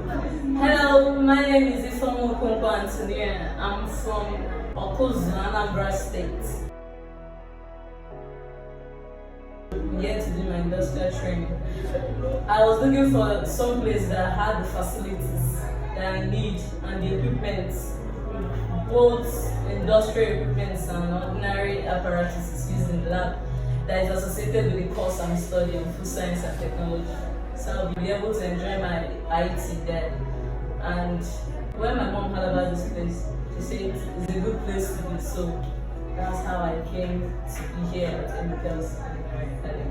Hello, my name is Ifeoma Okonkwo and I'm from Okozu, Anambra State. I'm here to do my industrial training. I was looking for some place that had the facilities that I need and the equipment, both industrial equipment and ordinary apparatuses used in the lab that is associated with the course I'm studying, food science and technology. So I'll be able to enjoy my IT there. And when my mom heard about this place, she said it's a good place to be. So that's how I came to be here at Amykels Culinary.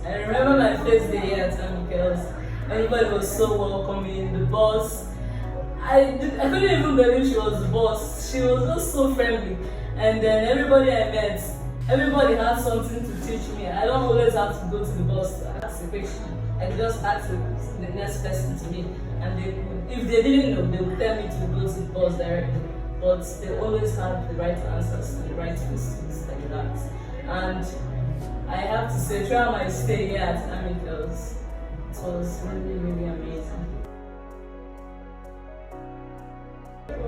I remember my first day here at Amykels. Everybody was so welcoming. The boss, I couldn't even believe she was the boss. She was just so friendly. And then everybody I met, everybody had something to teach me. I don't always have to go to the boss to ask a question. I could just ask the next person to me, and if they didn't know, they would tell me to go to the boss directly. But they always had the right answers to the right questions that you asked. And I have to say, throughout my stay here at Amykels, it was really, really amazing.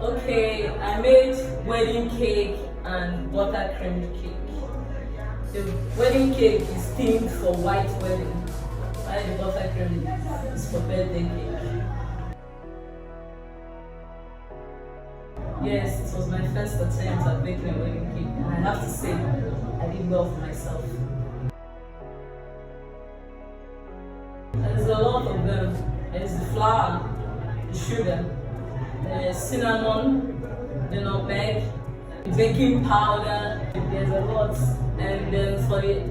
Okay, I made wedding cake and buttercream cake. The wedding cake is themed for white wedding, while the buttercream is for birthday cake. Yes, it was my first attempt at making a wedding cake, and I have to say, I did well for myself. There's a lot of them. There's the flour, the sugar, the cinnamon, the nutmeg, the baking powder. There's a lot. And then for the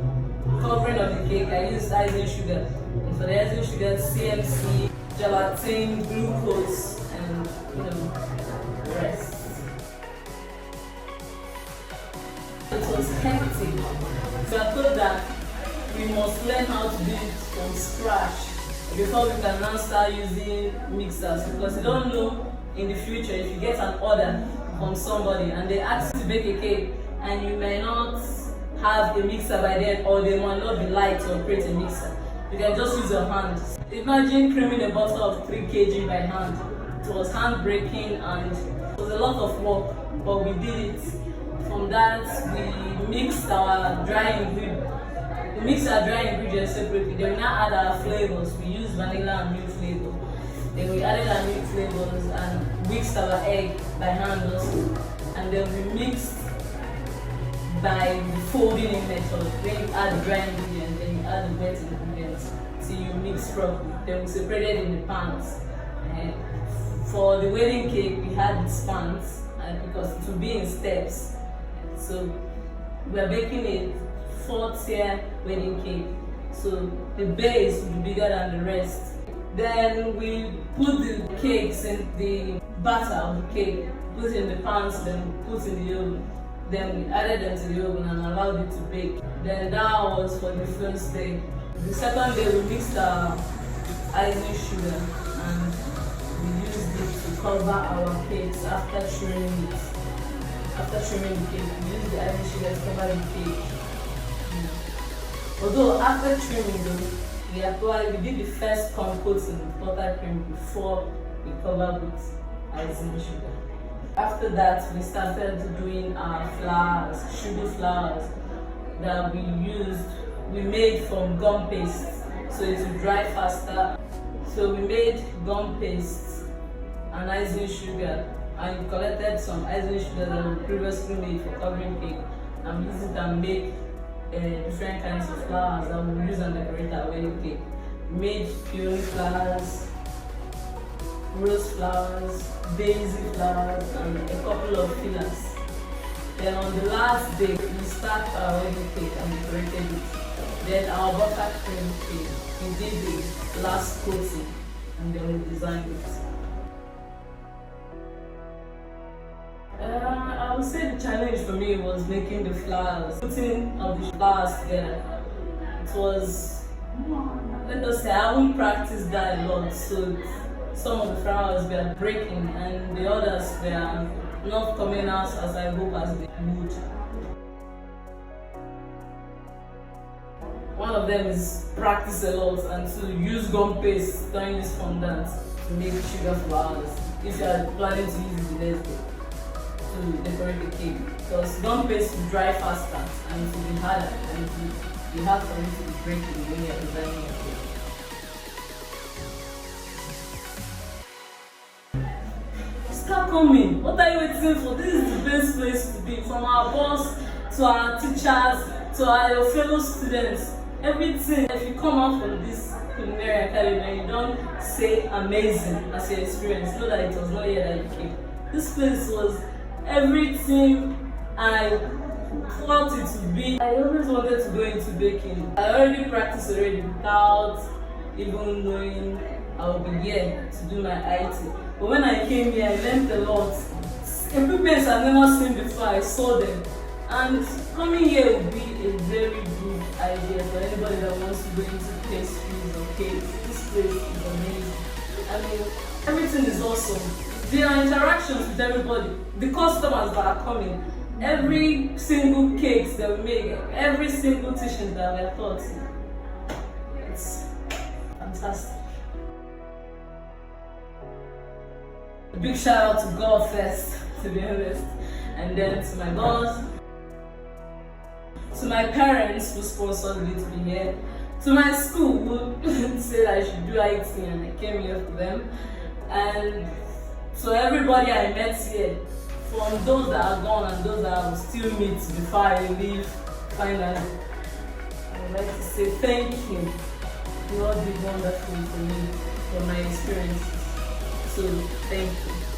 covering of the cake, I used icing sugar. And for the icing sugar, CMC, gelatin, glucose, and the rest. It was hectic. So I thought that we must learn how to do it from scratch before we can now start using mixers, because you don't know in the future if you get an order from somebody and they ask you to bake a cake and you may not have a mixer by then, or they might not be light to operate a mixer. You can just use your hand. Imagine creaming a bottle of 3 kg by hand. It was hand breaking and it was a lot of work, but we did it. From that, we mixed our dry ingredients. We mixed our dry ingredients separately. Then we now add our flavors. We used vanilla and milk flavor. Then we added our milk flavors and mixed our egg by hand also. And then we mixed by the folding in method. When you add the dry ingredients, then you add the wet ingredients till you mix properly. Then we separated in the pans. And for the wedding cake, we had these pans because it would be in steps. So we are baking a 4-tier wedding cake. So the base will be bigger than the rest. Then we put the cakes in the batter of the cake, put it in the pans, then put in the oven. Then we added them to the oven and allowed it to bake. Then that was for the first day. The second day we mixed our icing sugar and we used it to cover our cakes after trimming it. After trimming the cake, we used the icing sugar to cover the cake. Although after trimming though, we did the first coating with buttercream before we covered with icing sugar. After that, we started doing our flours, sugar flours that we made from gum paste, so it would dry faster. So we made gum paste and icing sugar, and we collected some icing sugar that we previously made for covering cake, and use it and make different kinds of flowers that we use and decorate our wedding cake. We made peony flowers, rose flowers, daisy flowers, and a couple of fillers. Then on the last day, we start our wedding cake and decorated it. Then our buttercream cake, we did the last coating and then we designed it. I would say the challenge for me was making the flowers, putting of the flowers together. It was, let us say, I haven't practiced that a lot, so some of the flowers were breaking and the others were not coming out as I hope as they would. one of them is practice a lot and to use gum paste during this fondant to make sugar flowers if you are planning to use it the next day to decorate the cake, because gum paste will dry faster and it will be harder and it will be hard for you to be breaking when you are designing your cake. Start coming. What are you waiting for? This is the best place to be. From our boss to our teachers to our fellow students, everything. If you come out from this culinary academy and you don't say amazing as your experience, know that it was not here that you came. This place was everything I thought it would be. I always wanted to go into baking. I already practiced without even knowing I would be here to do my IT. But when I came here, I learned a lot. Equipments I've never seen before, I saw them. And coming here would be a very good idea for anybody that wants to go into pastries or cakes. This place is amazing. I mean, everything is awesome. There are interactions with everybody. The customers that are coming, every single cakes that we make, every single teaching that we are taught, it's fantastic. A big shout out to God first, to be honest, and then to my boss, to my parents who sponsored me to be here, to my school who said I should do IT and I came here for them, and to everybody I met here, from those that are gone and those that I will still meet before I leave finally. I would like to say thank you. You all did wonderful for me, for my experiences. So thank you.